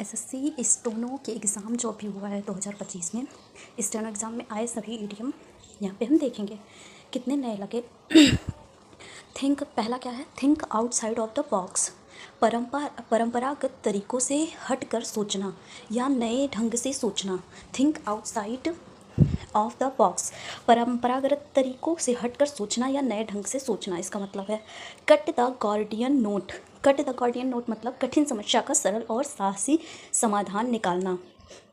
SSC steno के exam जो अभी हुआ है 2025 में, स्टेनो एग्ज़ाम में आए सभी इडियम यहाँ पे हम देखेंगे कितने नए लगे। थिंक, पहला क्या है? Think outside of the box. परंपरागत तरीक़ों से हट कर सोचना या नए ढंग से सोचना। Think outside of the box, परंपरागत तरीक़ों से हट कर सोचना या नए ढंग से सोचना। इसका मतलब है cut the Gordian note. Cut the Gordian note मतलब कठिन समस्या का सरल और साहसी समाधान निकालना।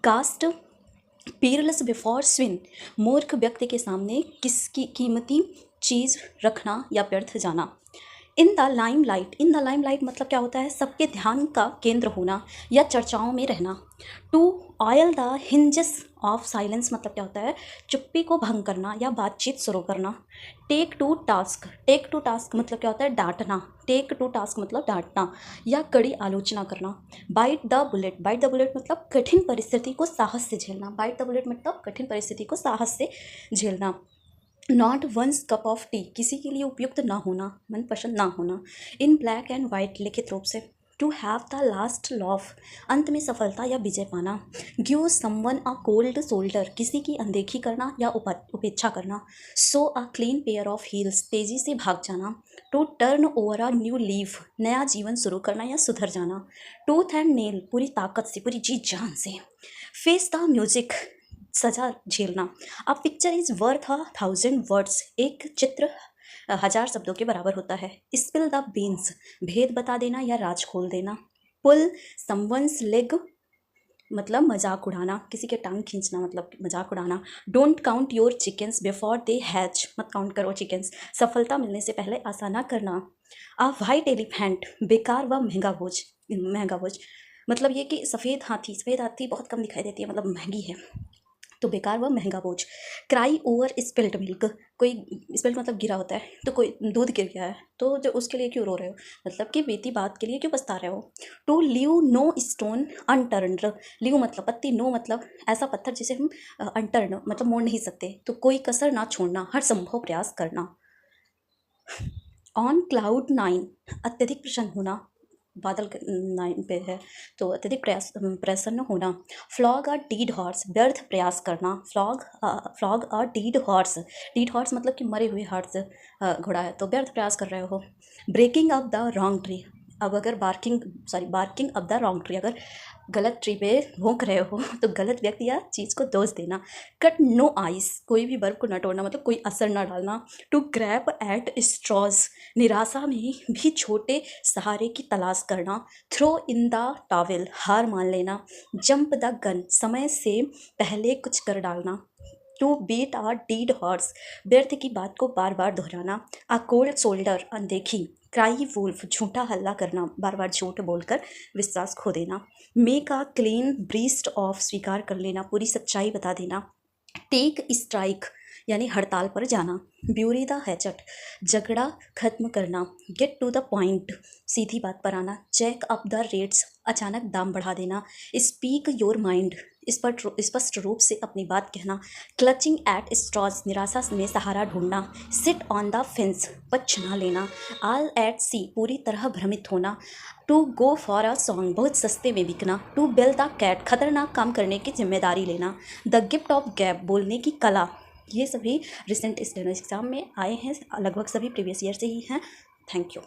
कास्ट पीरलेस बिफोर स्विन, मूर्ख व्यक्ति के सामने किसकी कीमती चीज़ रखना या व्यर्थ जाना। In the limelight, in the limelight मतलब क्या होता है? सबके ध्यान का केंद्र होना या चर्चाओं में रहना। To oil the hinges of silence मतलब क्या होता है? चुप्पी को भंग करना या बातचीत शुरू करना। Take to task, take to task मतलब क्या होता है? डांटना। टेक टू टास्क मतलब डांटना या कड़ी आलोचना करना। Bite the bullet, bite the bullet मतलब कठिन परिस्थिति को साहस से झेलना। बाइट द बुलेट मतलब कठिन परिस्थिति को साहस से झेलना। Not one's cup of tea, किसी के लिए उपयुक्त ना होना, मनपसंद ना होना। इन ब्लैक एंड वाइट, लिखित रूप से। To have the last laugh, अंत में सफलता या विजय पाना। Give someone a cold shoulder, किसी की अनदेखी करना या उपेक्षा करना। Show a clean pair of heels, तेजी से भाग जाना। To turn over a new leaf, नया जीवन शुरू करना या सुधर जाना। टूथ एंड नेल, पूरी ताकत से, पूरी जी जान से। फेस द म्यूजिक, सजा झेलना। A picture is worth 1,000 words, एक चित्र 1000 शब्दों के बराबर होता है। स्पिल द बीन्स, भेद बता देना या राज खोल देना। पुल समवंस लेग मतलब मजाक उड़ाना, किसी के टांग खींचना मतलब मजाक उड़ाना। Don't count your chickens before they hatch, मत काउंट करो चिकन्स, सफलता मिलने से पहले आशा ना करना। अ वाइट एलिफेंट, बेकार व महंगा बोझ, महंगा बोझ मतलब ये कि सफ़ेद हाथी, सफ़ेद हाथी बहुत कम दिखाई देती है, मतलब महंगी है, तो बेकार व महंगा बोझ। क्राई ओवर स्पिल्ड मिल्क, कोई स्पिल्ड मतलब गिरा होता है, तो कोई दूध गिर गया है तो जो उसके लिए क्यों रो रहे हो, मतलब कि बीती बात के लिए क्यों पछता रहे हो। To leave no stone unturned, leave मतलब पत्ती, नो मतलब ऐसा पत्थर जिसे हम अनटर्न मतलब मोड़ नहीं सकते, तो कोई कसर ना छोड़ना, हर संभव प्रयास करना। ऑन क्लाउड 9, अत्यधिक प्रसन्न होना, बादल 9 पे है तो अत्यधिक प्रसन्न होना। फ्लॉग अ डीड हॉर्स, व्यर्थ प्रयास करना। Flog a dead horse, dead horse मतलब कि मरे हुए हॉर्स, घोड़ा है, तो व्यर्थ प्रयास कर रहे हो। Breaking up the wrong tree, अब अगर barking up the wrong tree, अगर गलत ट्री पे भौंक रहे हो तो गलत व्यक्ति या चीज़ को दोष देना। कट नो आइस, कोई भी बर्फ को न तोड़ना मतलब कोई असर न डालना। टू ग्रैप एट स्ट्रॉज, निराशा में भी छोटे सहारे की तलाश करना। थ्रो इन द टॉवेल, हार मान लेना। जंप द गन, समय से पहले कुछ कर डालना। To beat a dead horse, व्यर्थ की बात को बार बार दोहराना। अ कोल्ड शोल्डर, अनदेखी। क्राई वुल्फ, झूठा हल्ला करना, बार बार झूठ बोलकर विश्वास खो देना। Make a clean breast of, स्वीकार कर लेना, पूरी सच्चाई बता देना। टेक स्ट्राइक यानी हड़ताल पर जाना। ब्यूरी द हैचट, झगड़ा खत्म करना। गेट टू द पॉइंट, सीधी बात पर आना। चेक अप द रेट्स, अचानक दाम बढ़ा देना। स्पीक योर माइंड, स्पष्ट रूप से अपनी बात कहना। क्लचिंग एट स्ट्रॉज, निराशा में सहारा ढूंढना। सिट ऑन द फेंस, पक्ष ना लेना। ऑल एट सी, पूरी तरह भ्रमित होना। To go for a song, बहुत सस्ते में बिकना। टू बेल द कैट, खतरनाक काम करने की जिम्मेदारी लेना। द गिफ्ट ऑफ गैप, बोलने की कला। ये सभी रिसेंट स्टेनो एग्जाम में आए हैं, लगभग सभी प्रीवियस ईयर से ही हैं। Thank you.